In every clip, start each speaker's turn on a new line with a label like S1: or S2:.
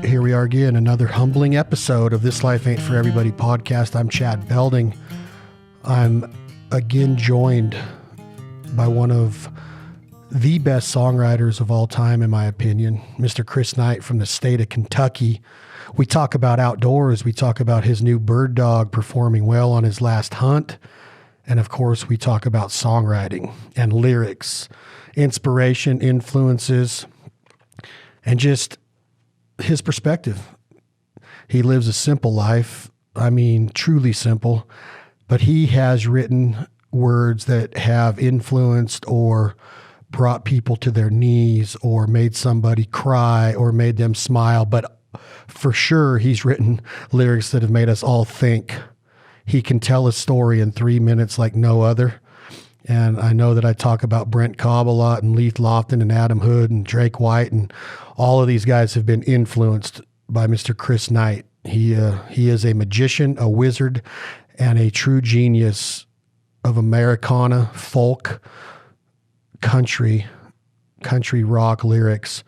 S1: Here we are again, another humbling episode of This Life Ain't For Everybody podcast. I'm Chad Belding. I'm again joined by one of the best songwriters of all time, in my opinion, Mr. Chris Knight from the state of Kentucky. We talk about outdoors. We talk about his new bird dog performing well on his last hunt. And of course, we talk about songwriting and lyrics, inspiration, influences, and just his perspective. He lives a simple life. I mean, truly simple, but he has written words that have influenced or brought people to their knees or made somebody cry or made them smile. But for sure, he's written lyrics that have made us all think. He can tell a story in 3 minutes like no other. And I know that I talk about Brent Cobb a lot and Leith Lofton and Adam Hood and Drake White, and all of these guys have been influenced by Mr. Chris Knight. He is a magician, a wizard, and a true genius of Americana, folk, country rock lyrics.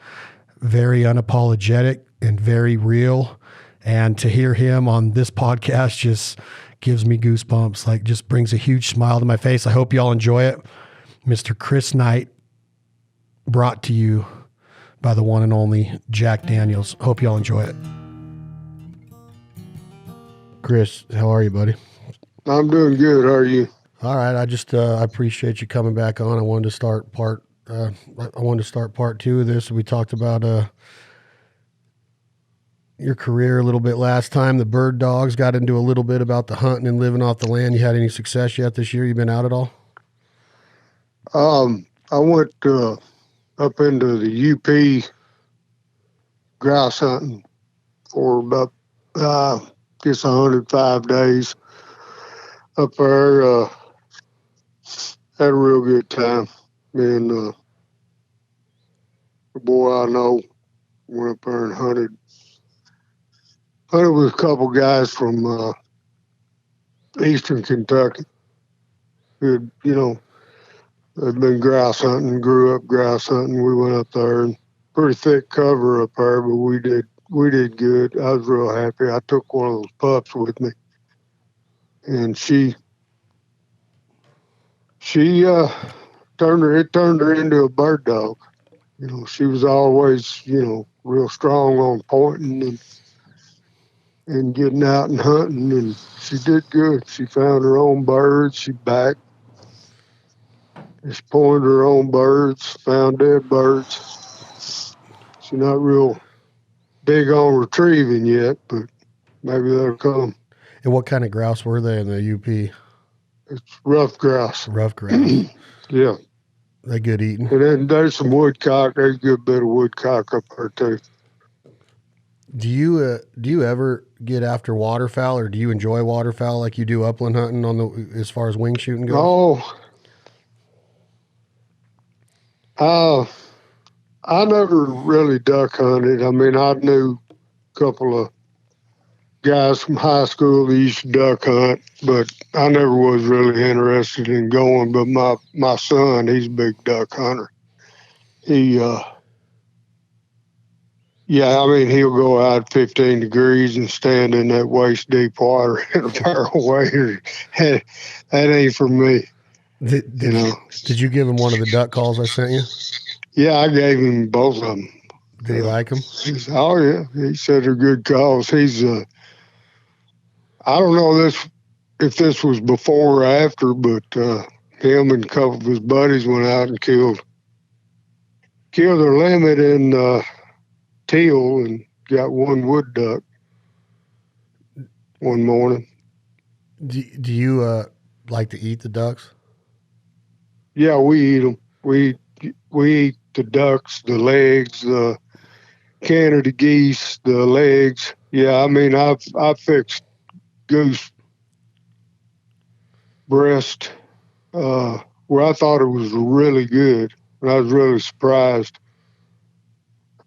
S1: Very unapologetic and very real. And to hear him on this podcast just gives me goosebumps, like just brings a huge smile to my face. I hope y'all enjoy it. Mr. Chris Knight, brought to you by the one and only Jack Daniels. Hope y'all enjoy it. Chris, how are you, buddy?
S2: I'm doing good. How are you?
S1: All right. I appreciate you coming back on. I wanted to start part two of this. We talked about, your career a little bit last time. The bird dogs, got into a little bit about the hunting and living off the land. You had any success yet this year? You been out at all?
S2: I went up into the UP grouse hunting for about, 105 days up there. Had a real good time. Me and the boy I know went up there and hunted with a couple guys from eastern Kentucky who had, had been grouse hunting, grew up grouse hunting. We went up there, and pretty thick cover up there, but we did good. I was real happy. I took one of those pups with me, and she turned her into a bird dog. She was always, real strong on pointing and getting out and hunting, and she did good. She found her own birds. She pointed her own birds, found dead birds. She's not real big on retrieving yet, but maybe that'll come.
S1: And what kind of grouse were they in the UP?
S2: It's rough grouse.
S1: Rough grouse.
S2: Yeah.
S1: They good eating?
S2: And then there's some woodcock. There's a good bit of woodcock up there too.
S1: Do you ever get after waterfowl, or do you enjoy waterfowl like you do upland hunting as far as wing shooting goes?
S2: I never really duck hunted. I mean, I knew a couple of guys from high school that used to duck hunt, but I never was really interested in going. But my son, he's a big duck hunter. He'll go out 15 degrees and stand in that waist deep water in a barrel wader. That ain't for me.
S1: Did you give him one of the duck calls I sent you?
S2: Yeah, I gave him both of them.
S1: Did he like them?
S2: Oh yeah, he said they're good calls. He's I don't know if this was before or after, but him and a couple of his buddies went out and killed their limit in teal and got one wood duck one morning.
S1: Do you like to eat the ducks?
S2: Yeah, we eat them. We eat the ducks, the legs, the Canada geese, the legs. Yeah, I mean, I fixed goose breast where I thought it was really good, and I was really surprised.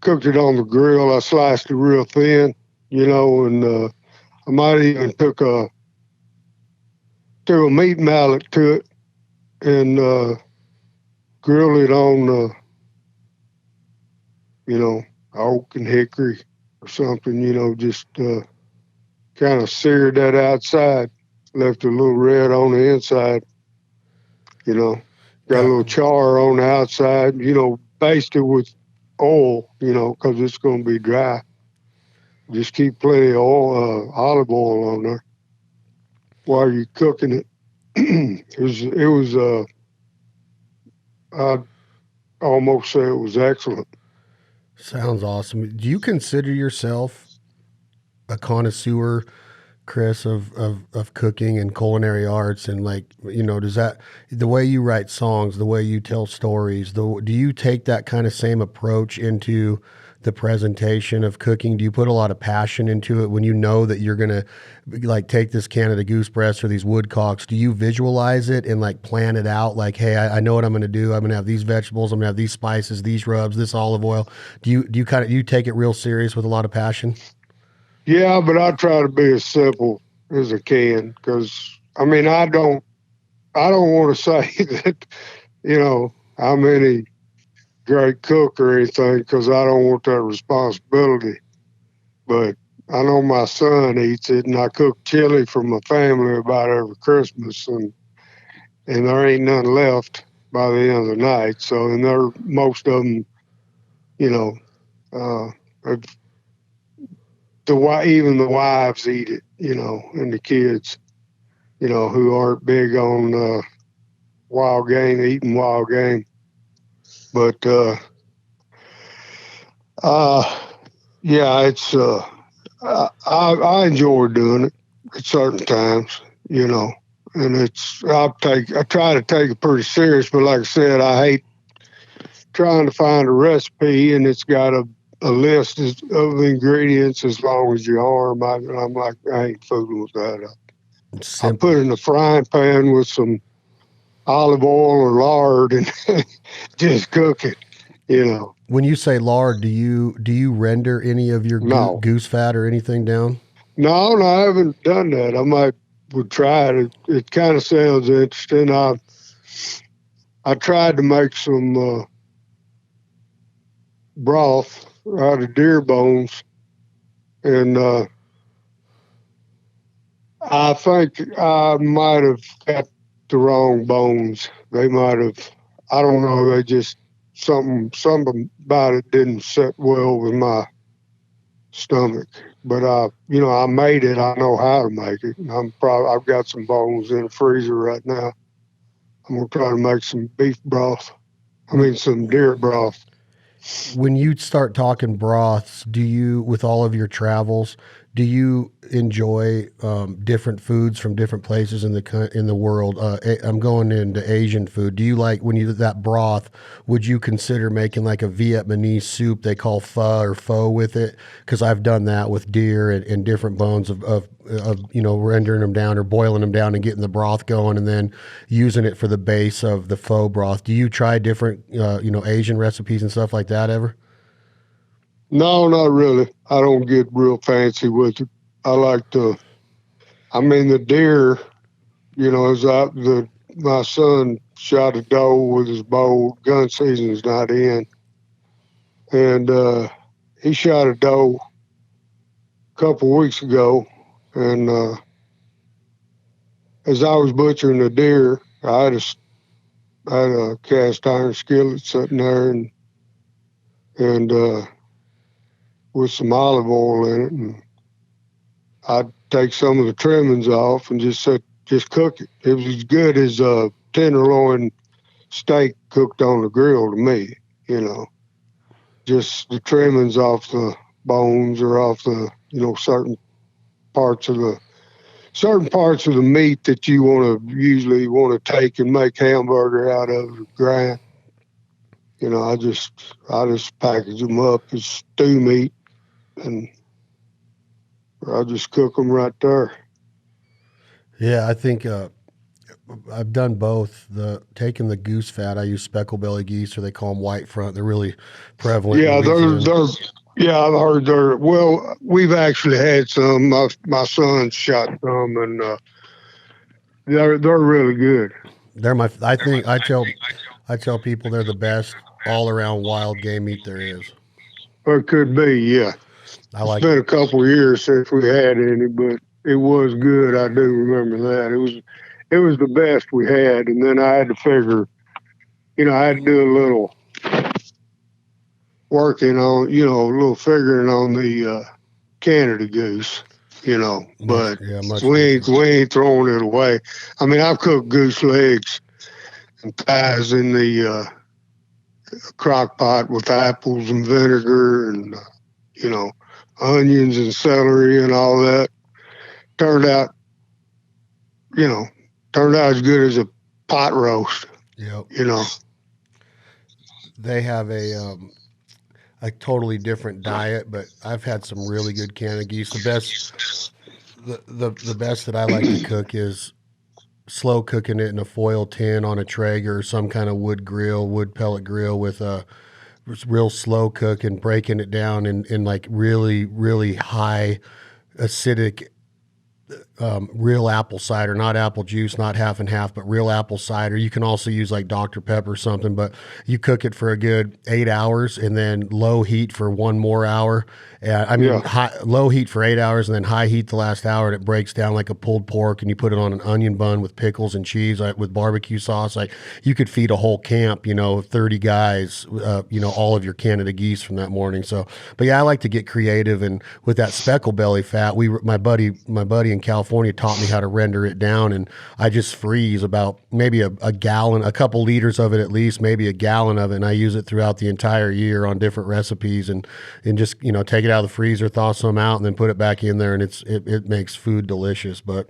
S2: Cooked it on the grill. I sliced it real thin, and I might even took a meat mallet to it and grilled it on, oak and hickory or something, just kind of seared that outside, left a little red on the inside, you know, got a little char on the outside, basted with oil, because it's going to be dry. Just keep plenty of oil, olive oil on there while you're cooking it. I'd almost say it was excellent.
S1: Sounds awesome. Do you consider yourself a connoisseur, Chris, of cooking and culinary arts? And does that, the way you write songs, the way you tell stories, do you take that kind of same approach into the presentation of cooking? Do you put a lot of passion into it when you know that you're going to take this Canada goose breast or these woodcocks? Do you visualize it and plan it out? Hey, I know what I'm going to do. I'm going to have these vegetables. I'm going to have these spices, these rubs, this olive oil. Do you take it real serious with a lot of passion?
S2: Yeah, but I try to be as simple as I can, because I don't want to say that, I'm any great cook or anything, because I don't want that responsibility. But I know my son eats it, and I cook chili for my family about every Christmas, and there ain't none left by the end of the night. So, and most of them, even the wives eat it, and the kids, who aren't big on eating wild game. But yeah, it's I enjoy doing it at certain times, and I try to take it pretty serious. But like I said, I hate trying to find a recipe and it's got a list of ingredients as long as your arm. I'm like, I ain't fooling with that. I put it in a frying pan with some olive oil or lard and just cook it,
S1: When you say lard, do you render any of your goose fat or anything down?
S2: No, I haven't done that. I would try it. It kind of sounds interesting. I tried to make some broth out of deer bones, and I think I might have got the wrong bones. They might have, I don't know, they just, something about it didn't sit well with my stomach. But I made it. I know how to make it. And I've got some bones in the freezer right now. I'm gonna try to make some beef broth. Some deer broth.
S1: When you start talking broths, with all of your travels, do you enjoy different foods from different places in the world? I'm going into Asian food. Do you when you do that broth? Would you consider making a Vietnamese soup they call pho with it? Because I've done that with deer and different bones of rendering them down or boiling them down and getting the broth going and then using it for the base of the pho broth. Do you try different Asian recipes and stuff like that ever?
S2: No, not really. I don't get real fancy with it. I like the deer, my son shot a doe with his bow. Gun season's not in. And he shot a doe a couple weeks ago. And as I was butchering the deer, I had a cast iron skillet sitting there and with some olive oil in it, and I'd take some of the trimmings off and just cook it. It was as good as a tenderloin steak cooked on the grill to me, just the trimmings off the bones or off the, certain parts of the meat that you usually want to take and make hamburger out of or grind. I just package them up as stew meat, and I just cook them right there.
S1: Yeah, I think I've done both. Taking the goose fat, I use speckle belly geese, or they call them white front. They're really prevalent.
S2: Yeah, yeah, I've heard they're. Well, we've actually had some. My son shot some, and they're really good.
S1: I tell people they're the best all around wild game meat there is.
S2: Or it could be, yeah.
S1: I
S2: It's
S1: like
S2: been
S1: it.
S2: a couple years since we had any, but it was good. I do remember that. It was the best we had. And then I had to figure, I had to do a little working on, a little figuring on the Canada goose, but
S1: Much different.
S2: we ain't throwing it away. I mean, I've cooked goose legs and thighs in the crock pot with apples and vinegar and, you know, onions and celery and all that. Turned out, turned out as good as a pot roast,
S1: Yep.
S2: you know.
S1: They have a totally different diet, but I've had some really good Canada geese. The best that I like to cook is slow cooking it in a foil tin on a Traeger or some kind of wood pellet grill with a real slow cook and breaking it down in like really, really high acidic real apple cider, not apple juice, not half and half, but real apple cider. You can also use like Dr. Pepper or something, but you cook it for a good 8 hours and then low heat for one more hour. Low heat for 8 hours and then high heat the last hour, and it breaks down like a pulled pork. And you put it on an onion bun with pickles and cheese, like, with barbecue sauce. Like you could feed a whole camp, 30 guys, all of your Canada geese from that morning. So, but yeah, I like to get creative, and with that speckle belly fat, my buddy in California taught me how to render it down, and I just freeze about maybe a gallon, a couple liters of it at least, maybe a gallon of it, and I use it throughout the entire year on different recipes, and just take it out of the freezer, thaw some out, and then put it back in there, and it makes food delicious. But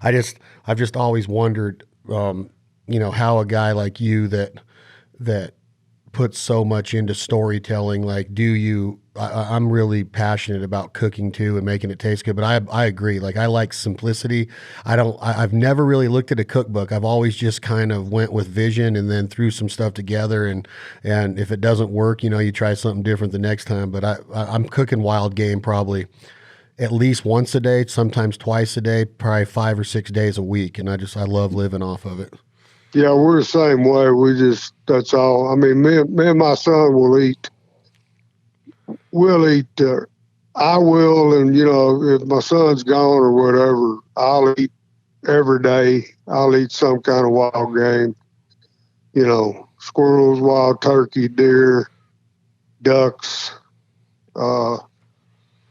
S1: I've just always wondered, how a guy like you that puts so much into storytelling, like, I'm really passionate about cooking too and making it taste good, but I agree. Like, I like simplicity. I've never really looked at a cookbook. I've always just kind of went with vision and then threw some stuff together. And if it doesn't work, you try something different the next time. But I'm cooking wild game probably at least once a day, sometimes twice a day, probably 5 or 6 days a week. And I love living off of it.
S2: Yeah, we're the same way. That's all. I mean, me and my son will eat. I will, and if my son's gone or whatever, I'll eat every day. I'll eat some kind of wild game. Squirrels, wild turkey, deer, ducks,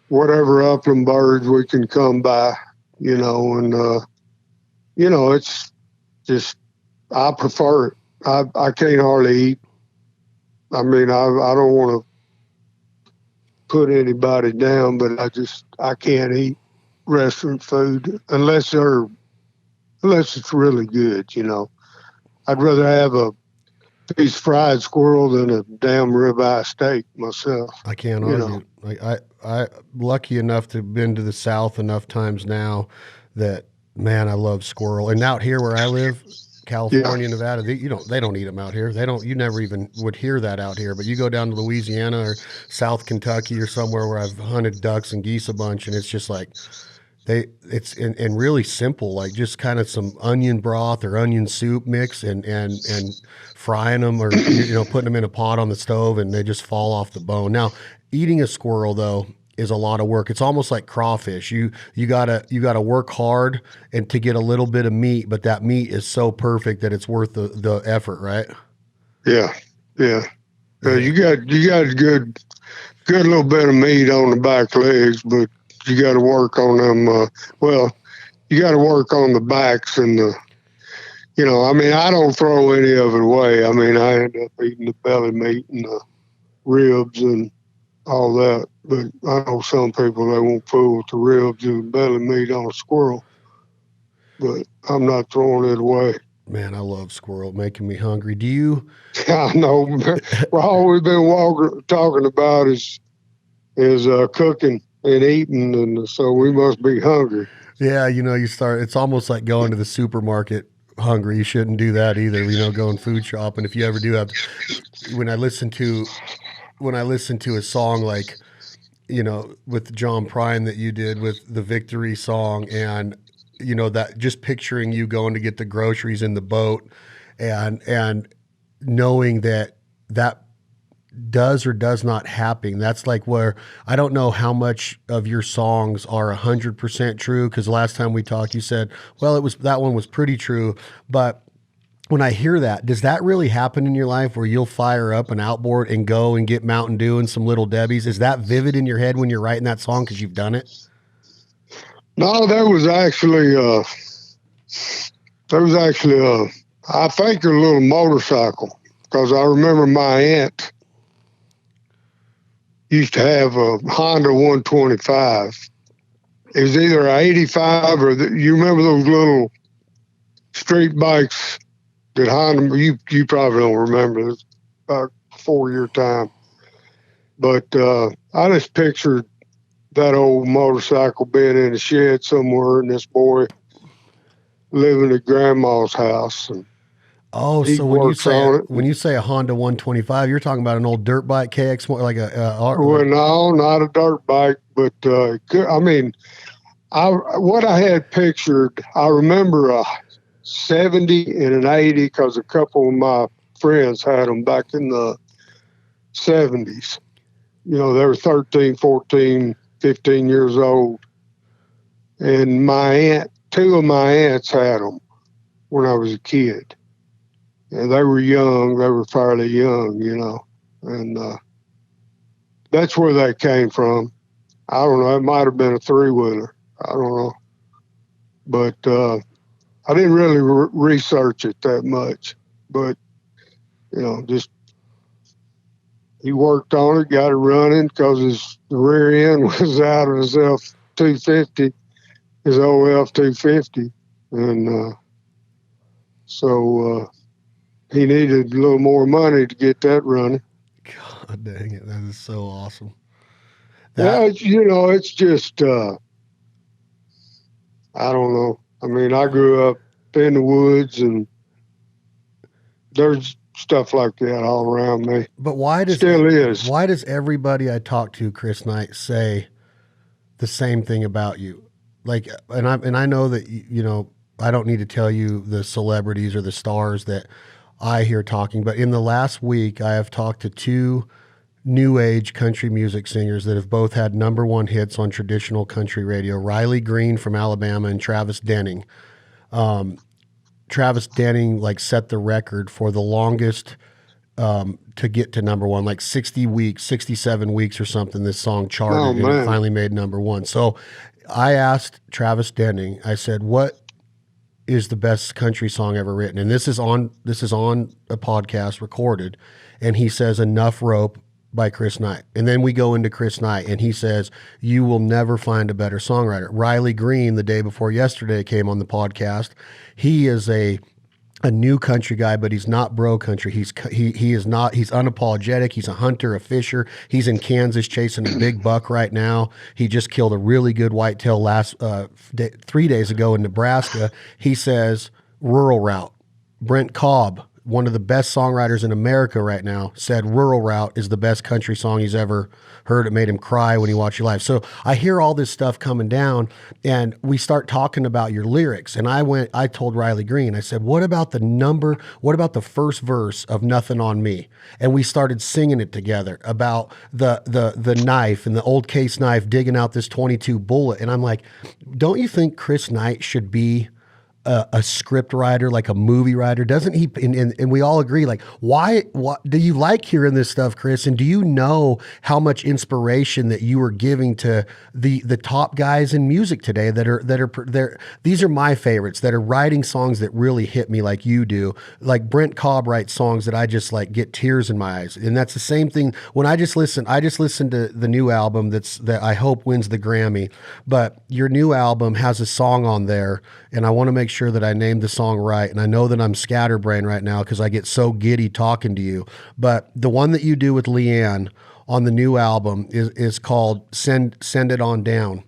S2: whatever upland birds we can come by. It's just, I prefer it. I can't hardly eat. I mean, I don't want to put anybody down, but I can't eat restaurant food unless it's really good. I'd rather have a piece of fried squirrel than a damn ribeye steak myself.
S1: I can't argue. Like I lucky enough to have been to the South enough times now that, man, I love squirrel. And out here where I live, California, Nevada, they don't eat them out here. You never even would hear that out here. But you go down to Louisiana or South Kentucky or somewhere where I've hunted ducks and geese a bunch, and it's just like it's really simple, like just kind of some onion broth or onion soup mix and frying them, or putting them in a pot on the stove, and they just fall off the bone. Now, eating a squirrel though is a lot of work. It's almost like crawfish. You gotta work hard and to get a little bit of meat, but that meat is so perfect that it's worth the effort, right?
S2: Yeah. You got a good little bit of meat on the back legs, but you got to work on them. You got to work on the backs and I mean, I don't throw any of it away. I mean, I end up eating the belly meat and the ribs and all that. But I know some people, they won't fool with the ribs and belly meat on a squirrel. But I'm not throwing it away.
S1: Man, I love squirrel, making me hungry. Do you?
S2: I know. Well, all we've been talking about is cooking and eating, and so we must be hungry.
S1: Yeah, it's almost like going to the supermarket hungry. You shouldn't do that either, going food shopping. If you ever do have, when I listen to a song like, with John Prine that you did with the Victory song, and that just picturing you going to get the groceries in the boat and knowing that does or does not happen. That's like where I don't know how much of your songs are 100% true. Cause last time we talked, you said, well, that one was pretty true. But when I hear that, does that really happen in your life where you'll fire up an outboard and go and get Mountain Dew and some Little Debbie's? Is that vivid in your head when you're writing that song because you've done it?
S2: No, there was actually I think a little motorcycle, because I remember my aunt used to have a Honda 125. It was either 85 or you remember those little street bikes that Honda, you probably don't remember, it's about 4-year time. But I just pictured that old motorcycle being in a shed somewhere, and this boy living at grandma's house. And
S1: oh, so when you say a Honda 125, you're talking about an old dirt bike KX, like
S2: well, no, not a dirt bike, but what I had pictured, I remember a 70 and an 80, because a couple of my friends had them back in the 70s. You know, they were 13, 14, 15 years old. And two of my aunts had them when I was a kid. And they were young. They were fairly young, you know. And that's where they came from. I don't know. It might have been a three-wheeler. I don't know. But I didn't really research it that much. But, you know, just he worked on it, got it running, because the rear end was out of his F-250, his old F-250. And so he needed a little more money to get that running.
S1: God dang it. That is so awesome.
S2: It's just, I don't know. I mean, I grew up in the woods, and there's stuff like that all around me.
S1: But
S2: why does
S1: everybody I talk to, Chris Knight, say the same thing about you? Like, and I know that, you know, I don't need to tell you the celebrities or the stars that I hear talking, but in the last week, I have talked to two new age country music singers that have both had #1 hits on traditional country radio, Riley Green from Alabama and Travis Denning. Travis Denning like set the record for the longest to get to #1, like 60 weeks, 67 weeks or something. This song charted and it finally made #1. So I asked Travis Denning, I said, what is the best country song ever written? And this is on a podcast recorded. And he says, Enough Rope by Chris Knight. And then we go into Chris Knight and he says, you will never find a better songwriter. Riley Green, the day before yesterday, came on the podcast. He is a new country guy, but he's not bro country. He's unapologetic. He's a hunter, a fisher. He's in Kansas chasing a big buck right now. He just killed a really good whitetail 3 days ago in Nebraska. He says, Rural Route. Brent Cobb, one of the best songwriters in America right now, said Rural Route is the best country song he's ever heard. It made him cry when he watched you live. So I hear all this stuff coming down, and we start talking about your lyrics. And I told Riley Green, I said, what about the first verse of Nothing on Me? And we started singing it together about the knife and the old case knife digging out this 22 bullet. And I'm like, don't you think Chris Knight should be a script writer, like a movie writer? Doesn't he? And we all agree, like, why do you like hearing this stuff, Chris? And do you know how much inspiration that you are giving to the top guys in music today that are these are my favorites, that are writing songs that really hit me like you do. Like Brent Cobb writes songs that I just like get tears in my eyes. And that's the same thing when I just listened to the new album that I hope wins the Grammy. But your new album has a song on there, and I want to make sure that I named the song right. And I know that I'm scatterbrained right now because I get so giddy talking to you. But the one that you do with Leanne on the new album is called Send It On Down.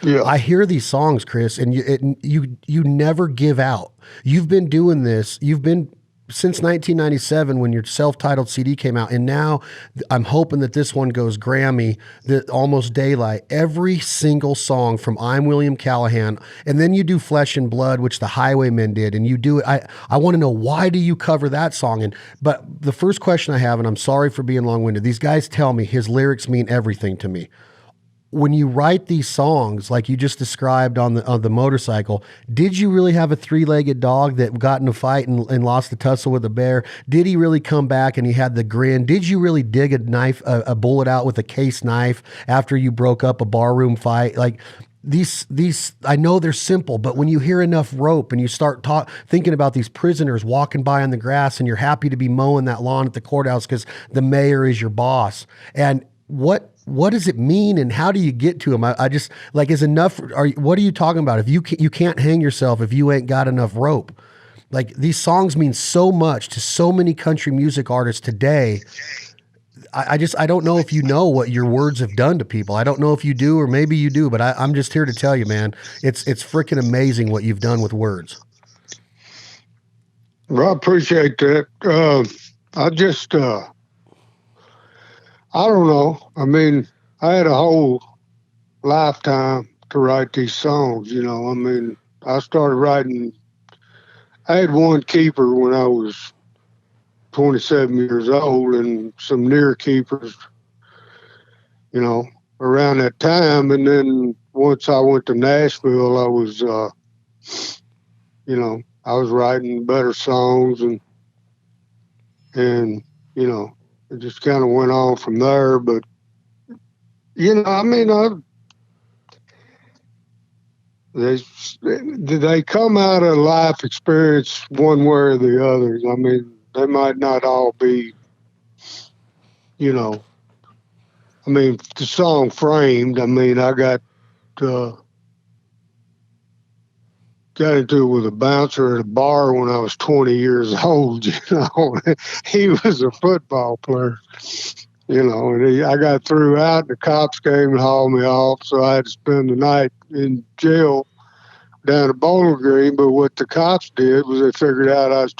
S1: Yeah. I hear these songs, Chris, and you never give out. You've been doing this. You've been since 1997 when your self-titled CD came out, and now I'm hoping that this one goes Grammy, that Almost Daylight, every single song from I'm William Callahan, and then you do Flesh and Blood, which the Highwaymen did, and you do it. I want to know, why do you cover that song? But the first question I have, and I'm sorry for being long-winded, these guys tell me his lyrics mean everything to me. When you write these songs, like you just described on the motorcycle, did you really have a three-legged dog that got in a fight and lost the tussle with a bear? Did he really come back and he had the grin? Did you really dig a bullet out with a case knife after you broke up a barroom fight? Like these, I know they're simple, but when you hear enough rope and you start thinking about these prisoners walking by on the grass, and you're happy to be mowing that lawn at the courthouse because the mayor is your boss, and what does it mean, and how do you get to them? I just, like, is enough, what are you talking about? If you can't hang yourself if you ain't got enough rope. Like, these songs mean so much to so many country music artists today. I don't know if you know what your words have done to people. I don't know if you do, or maybe you do, but I'm just here to tell you, man, it's freaking amazing what you've done with words.
S2: Well, I appreciate that. I don't know. I mean, I had a whole lifetime to write these songs, you know. I mean, I started writing. I had one keeper when I was 27 years old, and some near keepers, you know, around that time. And then once I went to Nashville, I was, you know, I was writing better songs, and you know, it just kind of went on from there. But, you know, I mean, they come out of life experience one way or the other. I mean, they might not all be, you know, I mean, the song Framed, I mean, I got into it with a bouncer at a bar when I was 20 years old, you know. He was a football player, you know, and I got threw out, and the cops came and hauled me off, so I had to spend the night in jail down at Bowling Green. But what the cops did was they figured out I was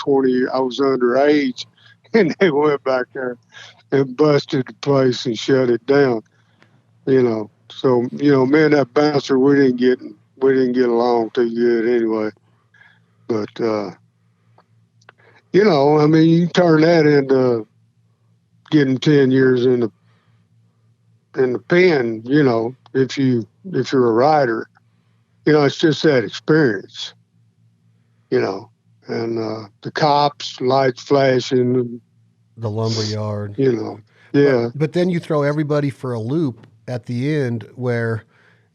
S2: underage, and they went back there and busted the place and shut it down, you know. So, you know, me and that bouncer, we didn't get along too good anyway. But, you know, I mean, you turn that into getting 10 years in the pen, you know, if you're a writer, you know, it's just that experience, you know, and the cops, lights flashing,
S1: The lumberyard,
S2: you know, yeah.
S1: But then you throw everybody for a loop at the end where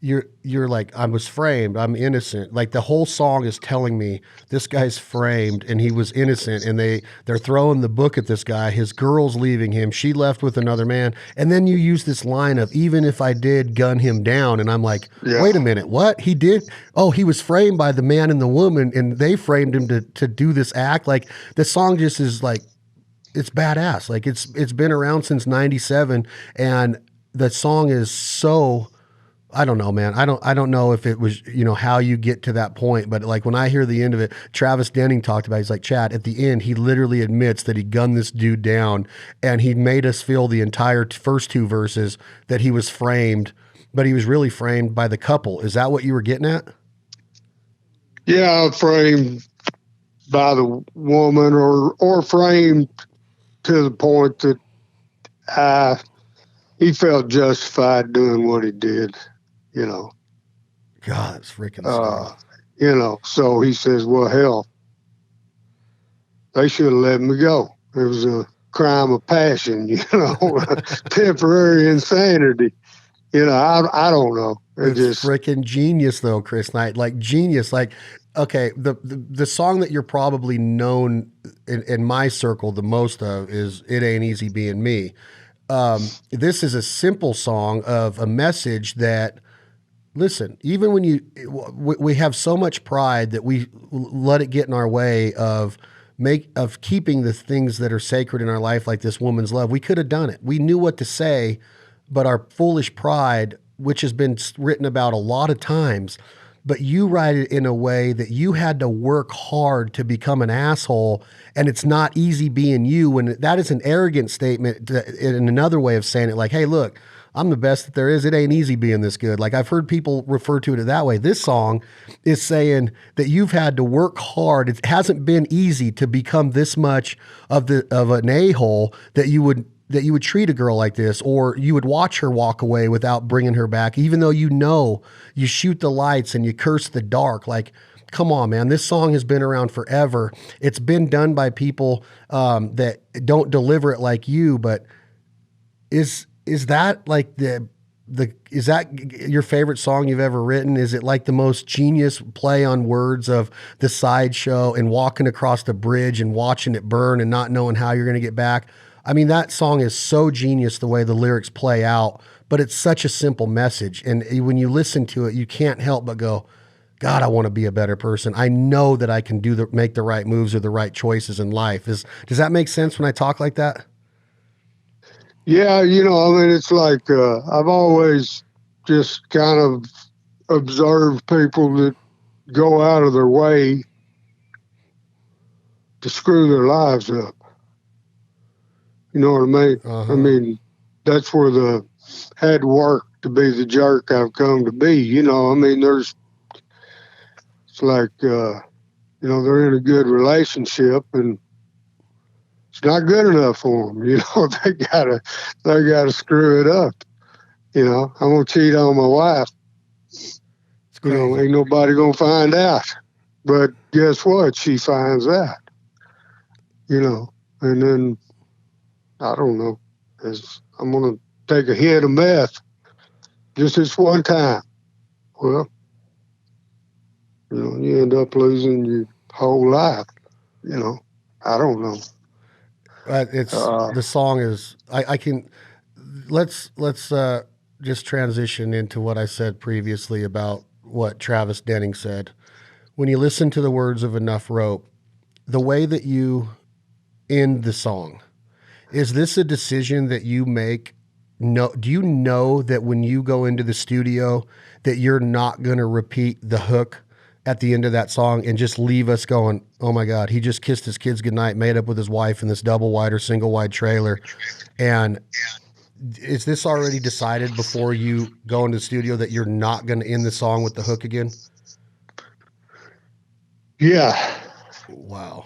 S1: you're like, I was framed, I'm innocent. Like, the whole song is telling me this guy's framed and he was innocent, and they're throwing the book at this guy. His girl's leaving him. She left with another man. And then you use this line of, even if I did gun him down. And I'm like, Wait a minute, what? He did? Oh, he was framed by the man and the woman, and they framed him to do this act. Like, the song just is like, it's badass. Like, it's been around since 97, and the song is so, I don't know, man. I don't know if it was, you know, how you get to that point, but like, when I hear the end of it, Travis Denning talked about, he's like, Chad, at the end, he literally admits that he gunned this dude down, and he made us feel the entire first two verses that he was framed, but he was really framed by the couple. Is that what you were getting at?
S2: Yeah, framed by the woman, or framed to the point that he felt justified doing what he did, you know.
S1: God, it's freaking sad.
S2: You know, so he says, well, hell, they should have let me go. It was a crime of passion, you know, temporary insanity. You know, I don't know.
S1: It's just freaking genius, though, Chris Knight. Like, genius. Like, okay, the song that you're probably known in my circle the most of is "It Ain't Easy Being Me." This is a simple song of a message that, listen, even when we have so much pride that we let it get in our way of keeping the things that are sacred in our life, like this woman's love. We could have done it. We knew what to say, but our foolish pride, which has been written about a lot of times, but you write it in a way that you had to work hard to become an asshole, and it's not easy being you. When that is an arrogant statement in another way of saying it, like, hey, look, I'm the best that there is. It ain't easy being this good. Like, I've heard people refer to it that way. This song is saying that you've had to work hard. It hasn't been easy to become this much of an a-hole that you would treat a girl like this, or you would watch her walk away without bringing her back, even though you shoot the lights and you curse the dark. Like, come on, man. This song has been around forever. It's been done by people that don't deliver it like you, but is that like is that your favorite song you've ever written? Is it like the most genius play on words of the sideshow and walking across the bridge and watching it burn and not knowing how you're going to get back? I mean, that song is so genius the way the lyrics play out, but it's such a simple message. And when you listen to it, you can't help but go, God, I want to be a better person. I know that I can make the right moves or the right choices in life. Does that make sense when I talk like that?
S2: Yeah, I mean, it's like I've always just kind of observed people that go out of their way to screw their lives up. You know what I mean?
S1: Uh-huh.
S2: I mean, that's where the had to work to be the jerk I've come to be. I mean, it's like, they're in a good relationship and it's not good enough for them. They gotta screw it up. I'm gonna cheat on my wife.
S1: It's crazy.
S2: Ain't nobody gonna find out. But guess what? She finds out. And then I don't know. I'm gonna take a hit of meth just this one time. Well, you end up losing your whole life. I don't know.
S1: The song is, let's just transition into what I said previously about what Travis Denning said. When you listen to the words of Enough Rope, the way that you end the song, is this a decision that you make? No, do you know that when you go into the studio that you're not going to repeat the hook at the end of that song and just leave us going, oh my God, he just kissed his kids goodnight, made up with his wife in this double wide or single wide trailer? And is this already decided before you go into the studio that you're not going to end the song with the hook again?
S2: Yeah.
S1: Wow.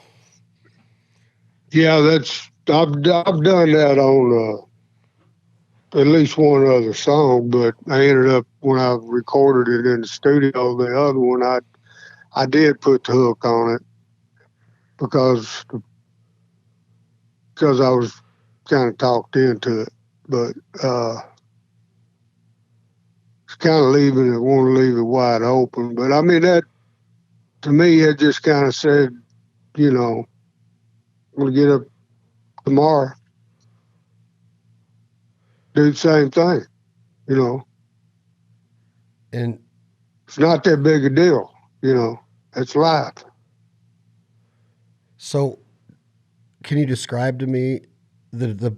S2: Yeah, I've done that on at least one other song, but I ended up, when I recorded it in the studio, the other one, I did put the hook on it because I was kind of talked into it, but it's kind of want to leave it wide open. But I mean, that to me, it just kind of said, I'm going to get up tomorrow, do the same thing,
S1: And
S2: it's not that big a deal, it's life.
S1: So can you describe to me the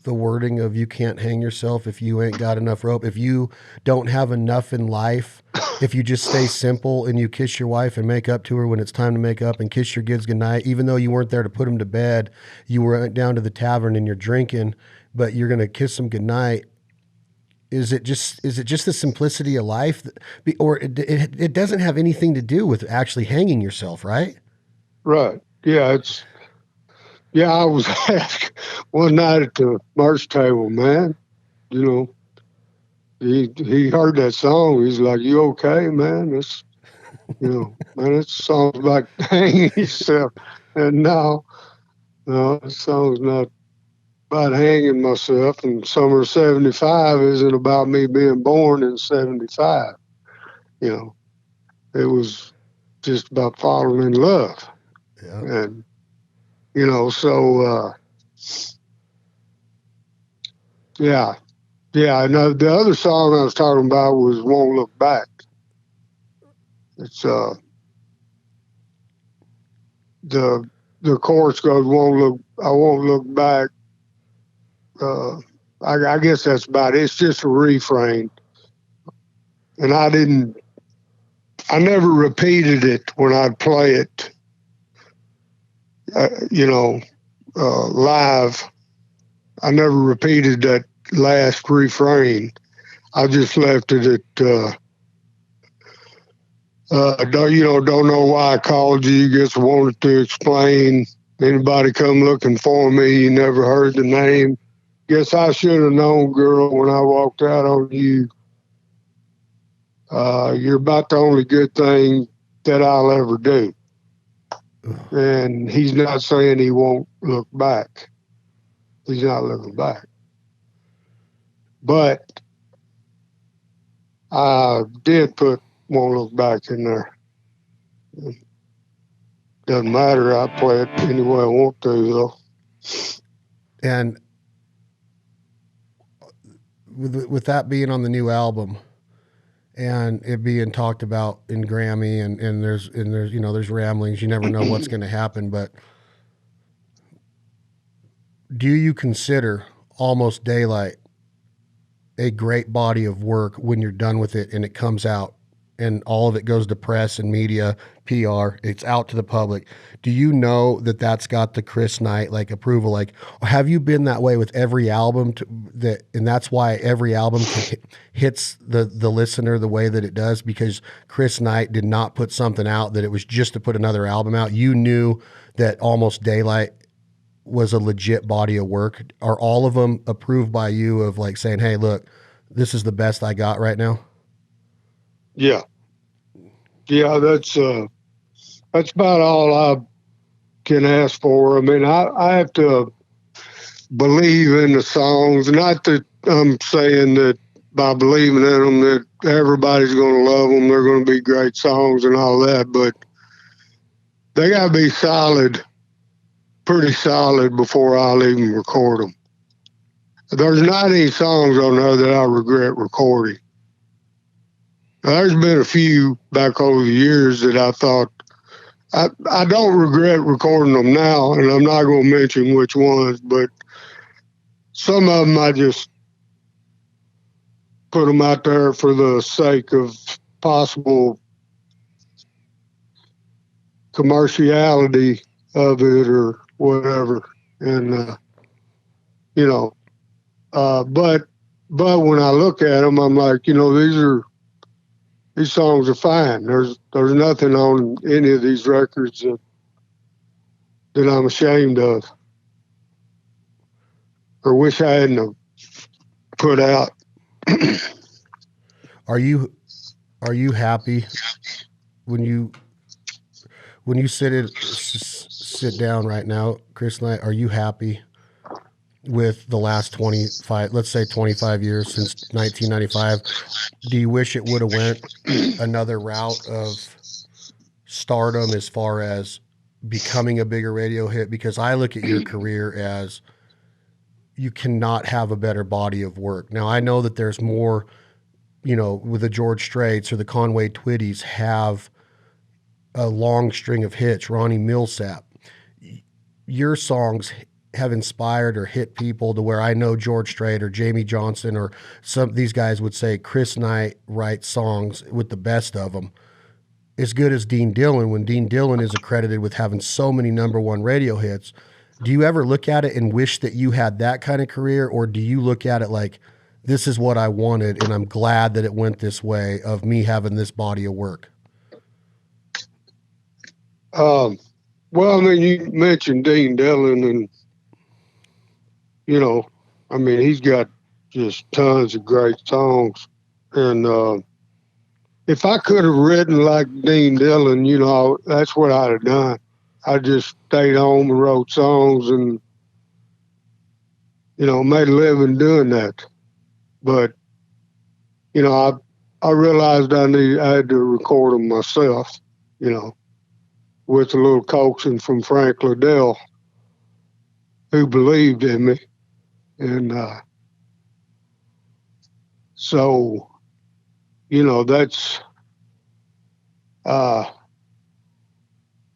S1: wording of you can't hang yourself if you ain't got enough rope, if you don't have enough in life, if you just stay simple and you kiss your wife and make up to her when it's time to make up and kiss your kids goodnight, even though you weren't there to put them to bed, you were down to the tavern and you're drinking, but you're going to kiss them goodnight. Is it just the simplicity of life, or it doesn't have anything to do with actually hanging yourself, right?
S2: Right. Yeah, I was asked one night at the merch table, man, he heard that song. He's like, "You okay, man? It's, man, that song's about hanging yourself." And no, the song's not about hanging myself. And summer '75 isn't about me being born in '75. It was just about falling in love.
S1: Yeah.
S2: And, so, yeah. Yeah, and the other song I was talking about was "Won't Look Back." It's the chorus goes, I won't look back." I guess that's about it. It's just a refrain, and I didn't I never repeated it when I'd play it, live. I never repeated that last refrain. I just left it at, don't know why I called you. Just wanted to explain. Anybody come looking for me, you never heard the name. Guess I should have known, girl, when I walked out on you. You're about the only good thing that I'll ever do. And he's not saying he won't look back. He's not looking back. But I did put won't look back in there. Doesn't matter. I play it any way I want to, though.
S1: And with that being on the new album and it being talked about in Grammy and there's there's ramblings, you never know what's going to happen, but do you consider Almost Daylight a great body of work when you're done with it and it comes out and all of it goes to press and media, PR, it's out to the public? Do you know that that's got the Chris Knight approval? Like, have you been that way with every album and that's why every album hits the listener the way that it does? Because Chris Knight did not put something out that it was just to put another album out. You knew that Almost Daylight was a legit body of work. Are all of them approved by you of saying, hey, look, this is the best I got right now?
S2: Yeah. Yeah, that's about all I can ask for. I mean, I have to believe in the songs. Not that I'm saying that by believing in them that everybody's going to love them, they're going to be great songs and all that, but they got to be solid, pretty solid before I'll even record them. There's not any songs on there that I regret recording. There's been a few back over the years that I thought, I don't regret recording them now, and I'm not going to mention which ones, but some of them I just put them out there for the sake of possible commerciality of it or whatever. And, but when I look at them, I'm like, these songs are fine. There's nothing on any of these records that I'm ashamed of or wish I hadn't have put out.
S1: Are you happy when you sit down right now, Chris Knight? Are you happy with the last 25 years since 1995? Do you wish it would have went another route of stardom as far as becoming a bigger radio hit? Because I look at your career as you cannot have a better body of work. Now, I know that there's more, with the George Straits or the Conway Twitties have a long string of hits, Ronnie Millsap. Your songs have inspired or hit people to where I know George Strait or Jamie Johnson or these guys would say Chris Knight writes songs with the best of them as good as Dean Dillon, when Dean Dillon is accredited with having so many #1 radio hits. Do you ever look at it and wish that you had that kind of career, or do you look at it like, this is what I wanted and I'm glad that it went this way of me having this body of work?
S2: Well, I mean, you mentioned Dean Dillon, and he's got just tons of great songs. And if I could have written like Dean Dillon, that's what I'd have done. I just stayed home and wrote songs and, made a living doing that. But, I realized I had to record them myself, with a little coaxing from Frank Liddell, who believed in me. And so, that's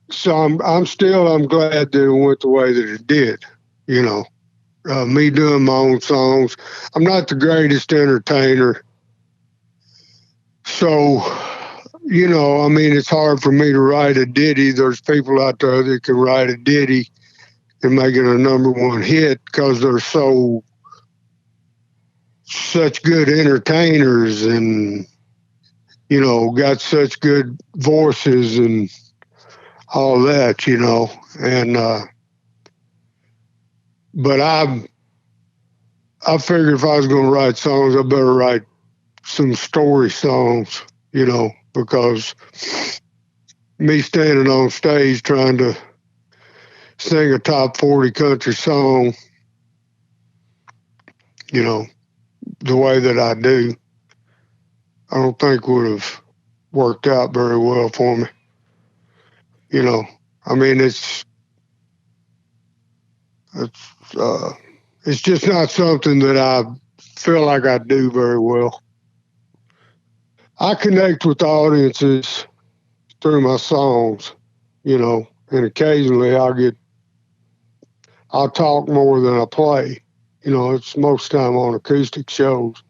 S2: so I'm glad that it went the way that it did. Me doing my own songs. I'm not the greatest entertainer, so you know, I mean, it's hard for me to write a ditty. There's people out there that can write a ditty and make it a #1 hit because they're such good entertainers and, you know, got such good voices and all that, you know. And but I figured if I was going to write songs, I better write some story songs, you know, because me standing on stage trying to sing a top 40 country song, you know, the way that I do, I don't think would have worked out very well for me. You know, I mean, it's just not something that I feel like I do very well. I connect with audiences through my songs, you know, and occasionally I'll talk more than I play. You know, it's most time on acoustic shows.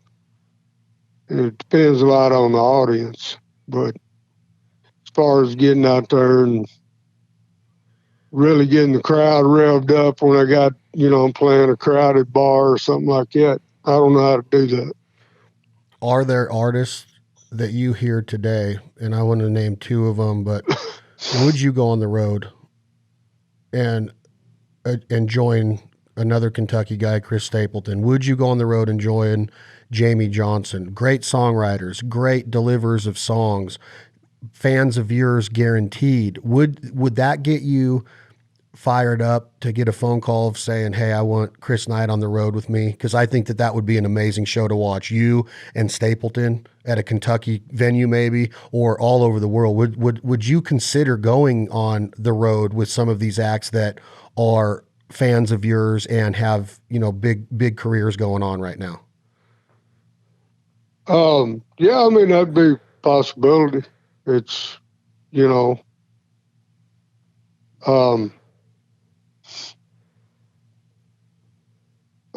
S2: And it depends a lot on the audience. But as far as getting out there and really getting the crowd revved up when I got, you know, I'm playing a crowded bar or something like that, I don't know how to do that.
S1: Are there artists that you hear today, and I want to name 2 of them, but would you go on the road and join another Kentucky guy, Chris Stapleton? Would you go on the road and join Jamie Johnson? Great songwriters, great deliverers of songs, fans of yours guaranteed. Would that get you fired up to get a phone call of saying, hey, I want Chris Knight on the road with me? Because I think that would be an amazing show to watch, you and Stapleton at a Kentucky venue maybe, or all over the world. Would you consider going on the road with some of these acts that are fans of yours and have, you know, big careers going on right now?
S2: Yeah, I mean, that'd be a possibility. It's, you know,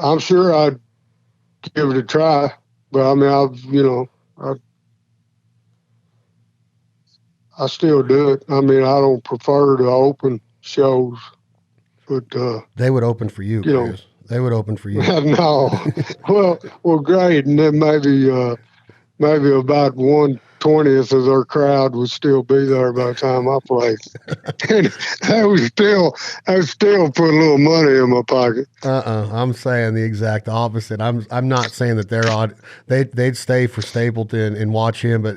S2: I'm sure I'd give it a try, but I mean, I still do it. I mean, I don't prefer to open shows, but
S1: they would open for you,
S2: you
S1: Chris. They would open for you.
S2: No, well, great, and then maybe about 1/20th of their crowd would still be there by the time I played. And that would still put a little money in my pocket.
S1: I'm saying the exact opposite. I'm not saying that they'd stay for Stapleton and watch him, but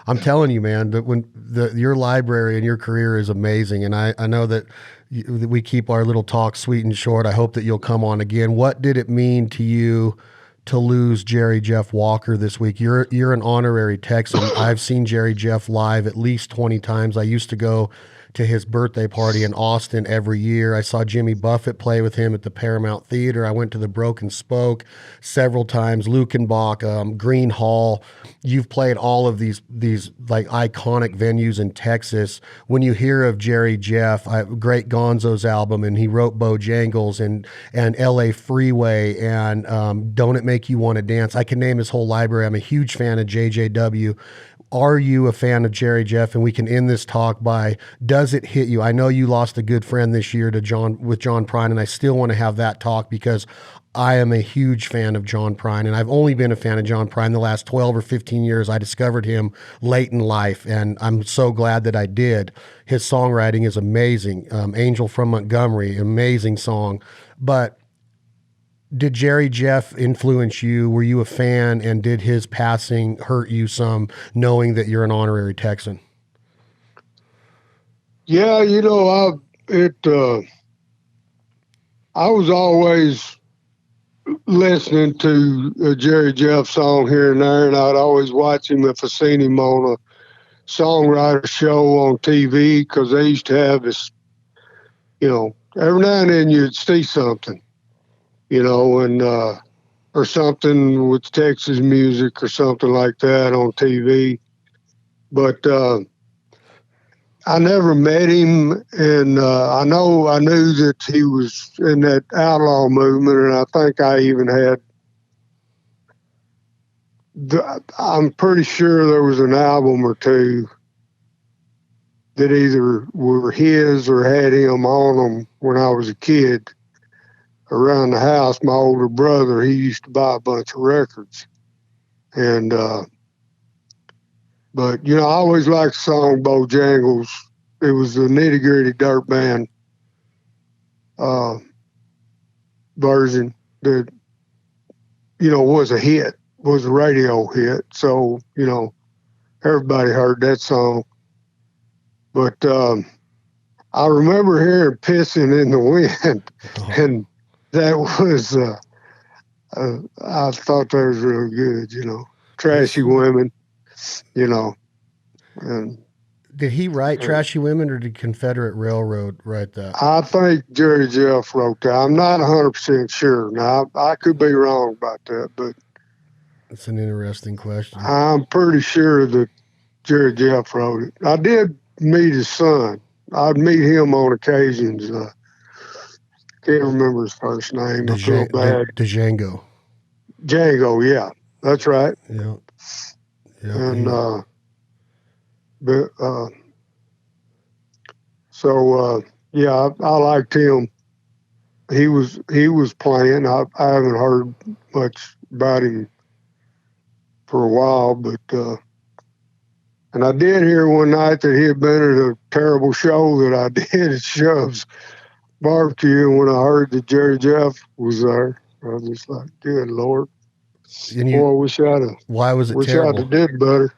S1: I'm telling you, man, that your library and your career is amazing, and I know that we keep our little talk sweet and short. I hope that you'll come on again. What did it mean to you to lose Jerry Jeff Walker this week? You're an honorary Texan. I've seen Jerry Jeff live at least 20 times. I used to go to his birthday party in Austin every year. I saw Jimmy Buffett play with him at the Paramount Theater. I went to the Broken Spoke several times, Lukenbach, Green Hall. You've played all of these like iconic venues in Texas. When you hear of Jerry Jeff, great Gonzo's album, and he wrote Bojangles and LA Freeway and Don't It Make You Want to Dance. I can name his whole library. I'm a huge fan of JJW. Are you a fan of Jerry Jeff? And we can end this talk by, does it hit you? I know you lost a good friend this year with John Prine, and I still want to have that talk because I am a huge fan of John Prine, and I've only been a fan of John Prine the last 12 or 15 years. I discovered him late in life, and I'm so glad that I did. His songwriting is amazing. Angel from Montgomery, amazing song. But did Jerry Jeff influence you? Were you a fan, and did his passing hurt you some, knowing that you're an honorary Texan?
S2: Yeah, you know, I was always listening to a Jerry Jeff song here and there, and I'd always watch him if I seen him on a songwriter show on TV, because they used to have this, you know, every now and then you'd see something, you know, and or something with Texas music or something like that on TV. But I never met him, and I knew that he was in that outlaw movement, and I think I even had. I'm pretty sure there was an album or two that either were his or had him on them when I was a kid. Around the house, my older brother, he used to buy a bunch of records. And, but, you know, I always liked the song Bojangles. It was the Nitty Gritty Dirt Band version that, you know, was a hit, was a radio hit. So, you know, everybody heard that song. But I remember hearing Pissing in the Wind, and that was, I thought that was real good, you know. Trashy Women, you know. And
S1: did he write Trashy Women, or did Confederate Railroad write that?
S2: I think Jerry Jeff wrote that. I'm not 100% sure. Now, I could be wrong about that, but
S1: That's an interesting question.
S2: I'm pretty sure that Jerry Jeff wrote it. I did meet his son. I'd meet him on occasions. Can't remember his first name. I feel bad.
S1: Django.
S2: Django, yeah. That's right.
S1: Yeah.
S2: And so yeah, I liked him. He was playing. I haven't heard much about him for a while, but and I did hear one night that he had been at a terrible show that I did at Shove's Barbecue, and when I heard that Jerry Jeff was there, I was just like, good Lord. Boy, wish I'd have.
S1: Why was it
S2: wish
S1: terrible?
S2: I'd have did better.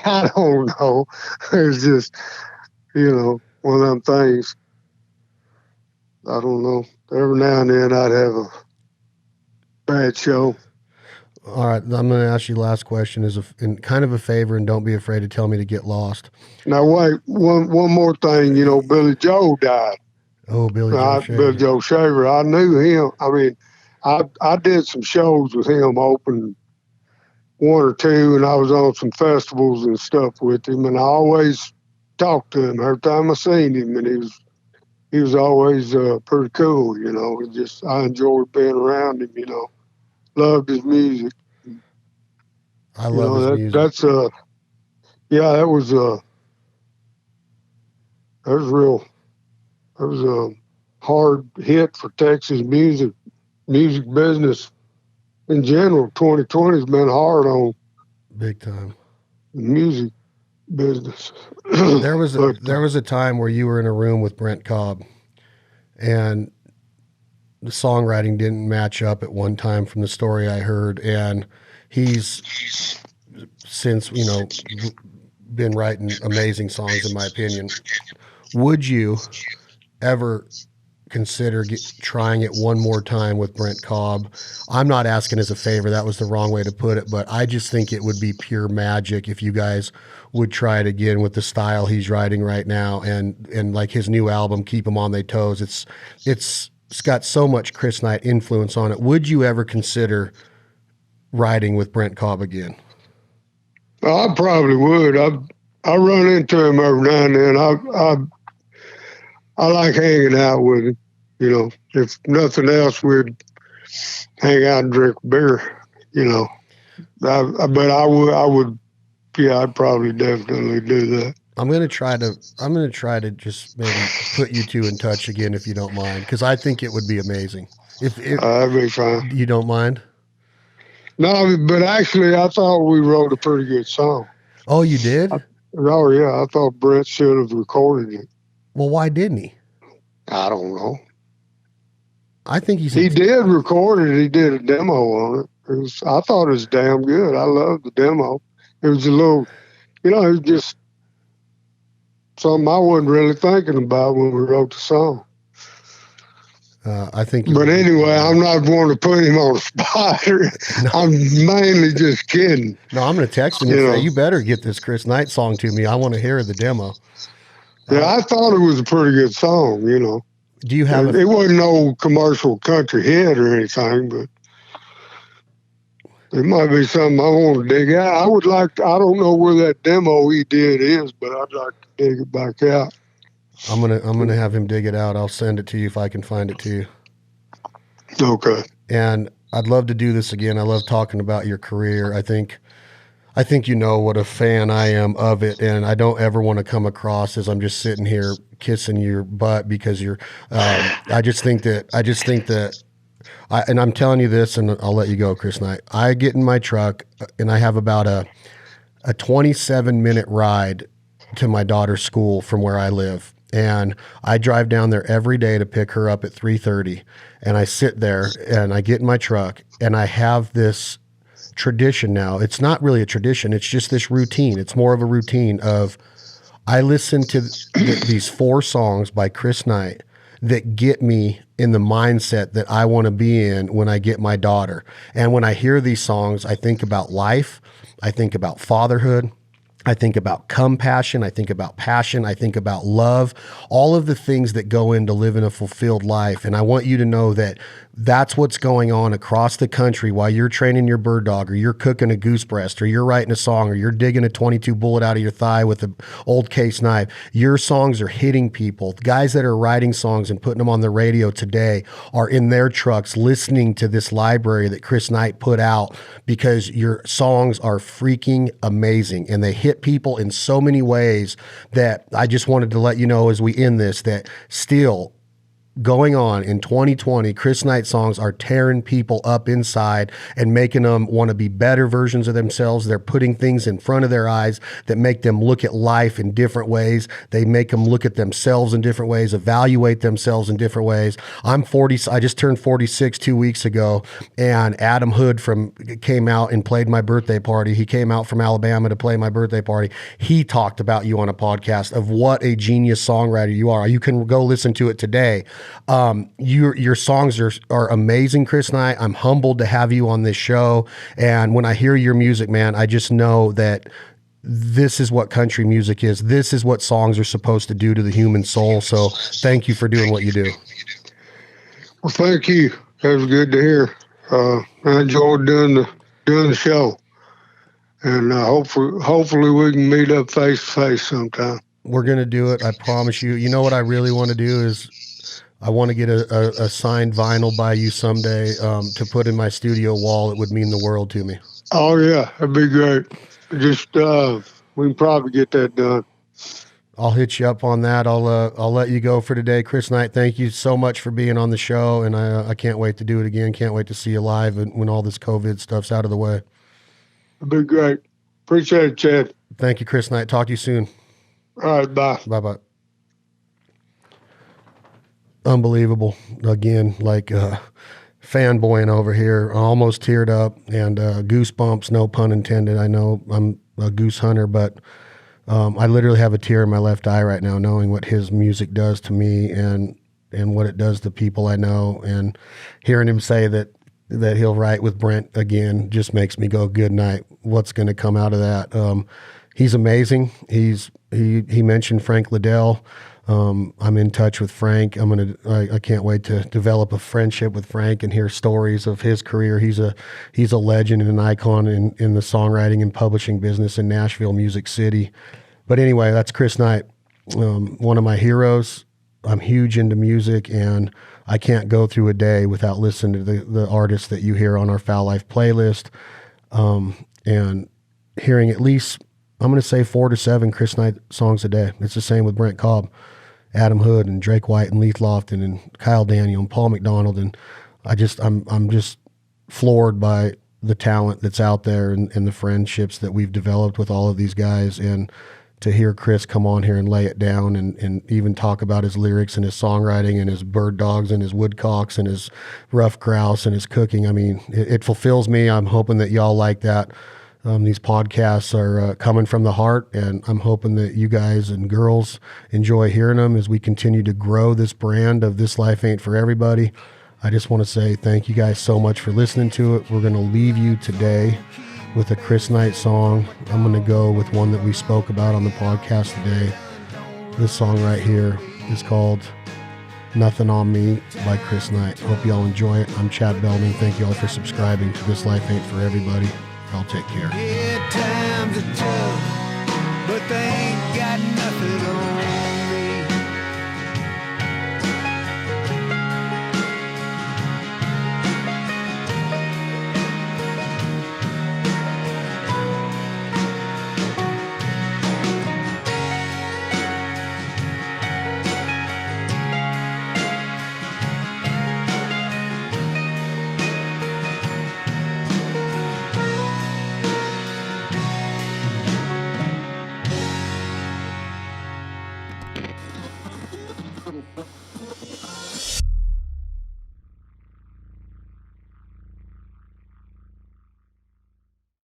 S2: I don't know. It's just, you know, one of them things. I don't know. Every now and then I'd have a bad show.
S1: All right, I'm going to ask you the last question as in kind of a favor, and don't be afraid to tell me to get lost.
S2: Now, wait, one more thing. You know, Billy Joe died.
S1: Oh, Billy
S2: Joe Shaver. I knew him. I mean, I did some shows with him, open one or two, and I was on some festivals and stuff with him, and I always talked to him every time I seen him, and he was always pretty cool, you know. I enjoyed being around him, you know. Loved his music.
S1: I love his music.
S2: That was a hard hit for Texas music business in general. 2020 has been hard on
S1: big time
S2: the music business.
S1: There was a time where you were in a room with Brent Cobb, and the songwriting didn't match up at one time from the story I heard, and he's since, you know, been writing amazing songs in my opinion. Would you ever consider trying it one more time with Brent Cobb? I'm not asking as a favor, that was the wrong way to put it, but I just think it would be pure magic if you guys would try it again with the style he's writing right now, and like his new album, Keep 'Em on Their Toes. It's got so much Chris Knight influence on it. Would you ever consider writing with Brent Cobb again?
S2: I probably would. I run into him every now and then. I like hanging out with him. You know, if nothing else, we'd hang out and drink beer. You know, but I would. Yeah, I'd probably definitely do that. I'm gonna try
S1: to just maybe put you two in touch again if you don't mind, because I think it would be amazing. If
S2: that'd be fine.
S1: You don't mind?
S2: No, but actually, I thought we wrote a pretty good song.
S1: Oh, you did?
S2: Oh yeah, I thought Brent should have recorded it.
S1: Well, why didn't he?
S2: I don't know.
S1: I think he
S2: did record it. He did a demo on it. I thought it was damn good. I loved the demo. It was a little, you know, it was just something I wasn't really thinking about when we wrote the song.
S1: I think.
S2: But anyway, I'm not going to put him on the spot. No. I'm mainly just kidding.
S1: No, I'm going to text him and say, you better get this Chris Knight song to me. I want to hear the demo.
S2: Yeah, I thought it was a pretty good song, you know.
S1: Do you have
S2: it wasn't no commercial country hit or anything, but it might be something I want to dig out. I don't know where that demo he did is, but I'd like to dig it back out.
S1: I'm gonna have him dig it out. I'll send it to you if I can find it to you.
S2: Okay.
S1: And I'd love to do this again. I love talking about your career. I think I think you know what a fan I am of it, and I don't ever want to come across as I'm just sitting here kissing your butt because you're. I just think that. And I'm telling you this, and I'll let you go, Chris Knight. I get in my truck, and I have about a 27-minute ride to my daughter's school from where I live. And I drive down there every day to pick her up at 3:30. And I sit there and I get in my truck and I have this tradition now. It's not really a tradition. It's just this routine. It's more of a routine of I listen to these 4 songs by Chris Knight that get me in the mindset that I want to be in when I get my daughter. And when I hear these songs, I think about life. I think about fatherhood. I think about compassion. I think about passion. I think about love, all of the things that go into living a fulfilled life. And I want you to know that that's what's going on across the country while you're training your bird dog, or you're cooking a goose breast, or you're writing a song, or you're digging a 22 bullet out of your thigh with an old case knife. Your songs are hitting people. The guys that are writing songs and putting them on the radio today are in their trucks listening to this library that Chris Knight put out because your songs are freaking amazing and they hit people in so many ways that I just wanted to let you know as we end this that still going on in 2020, Chris Knight songs are tearing people up inside and making them want to be better versions of themselves. They're putting things in front of their eyes that make them look at life in different ways. They make them look at themselves in different ways, evaluate themselves in different ways. I'm 40. I just turned 46 2 weeks ago, and Adam Hood came out and played my birthday party. He came out from Alabama to play my birthday party. He talked about you on a podcast of what a genius songwriter you are. You can go listen to it today. Your songs are amazing, Chris Knight. I'm humbled to have you on this show. And when I hear your music, man, I just know that this is what country music is. This is what songs are supposed to do to the human soul. So thank you for doing what you do.
S2: Well, thank you. That was good to hear. I enjoyed doing the show. And hopefully we can meet up face to face sometime.
S1: We're going to do it. I promise you. You know what I really want to do is I want to get a signed vinyl by you someday to put in my studio wall. It would mean the world to me.
S2: Oh, yeah. That'd be great. Just we can probably get that done.
S1: I'll hit you up on that. I'll let you go for today. Chris Knight, thank you so much for being on the show, and I can't wait to do it again. Can't wait to see you live when all this COVID stuff's out of the way.
S2: It'd be great. Appreciate it, Chad.
S1: Thank you, Chris Knight. Talk to you soon.
S2: All right, bye.
S1: Bye-bye. Unbelievable. Again, like fanboying over here. I almost teared up and goosebumps, no pun intended. I know I'm a goose hunter, but I literally have a tear in my left eye right now knowing what his music does to me and what it does to people I know. And hearing him say that he'll write with Brent again just makes me go, good night. What's going to come out of that? He's amazing. He mentioned Frank Liddell. I'm in touch with Frank. I can't wait to develop a friendship with Frank and hear stories of his career. He's a legend and an icon in the songwriting and publishing business in Nashville, Music City. But anyway, that's Chris Knight, one of my heroes. I'm huge into music, and I can't go through a day without listening to the artists that you hear on our Foul Life playlist, and hearing at least, I'm going to say 4 to 7 Chris Knight songs a day. It's the same with Brent Cobb, Adam Hood, and Drake White, and Leith Lofton, and Kyle Daniel, and Paul McDonald. And I'm just floored by the talent that's out there and the friendships that we've developed with all of these guys. And to hear Chris come on here and lay it down and even talk about his lyrics and his songwriting and his bird dogs and his woodcocks and his rough grouse and his cooking, I mean, it fulfills me. I'm hoping that y'all like that. These podcasts are coming from the heart, and I'm hoping that you guys and girls enjoy hearing them as we continue to grow this brand of This Life Ain't For Everybody. I just want to say thank you guys so much for listening to it. We're going to leave you today with a Chris Knight song. I'm going to go with one that we spoke about on the podcast today. This song right here is called Nothing on Me by Chris Knight. Hope y'all enjoy it. I'm Chad Belding. Thank y'all for subscribing to This Life Ain't For Everybody. Y'all take care.
S3: Yeah, times are tough, but they ain't got nothing on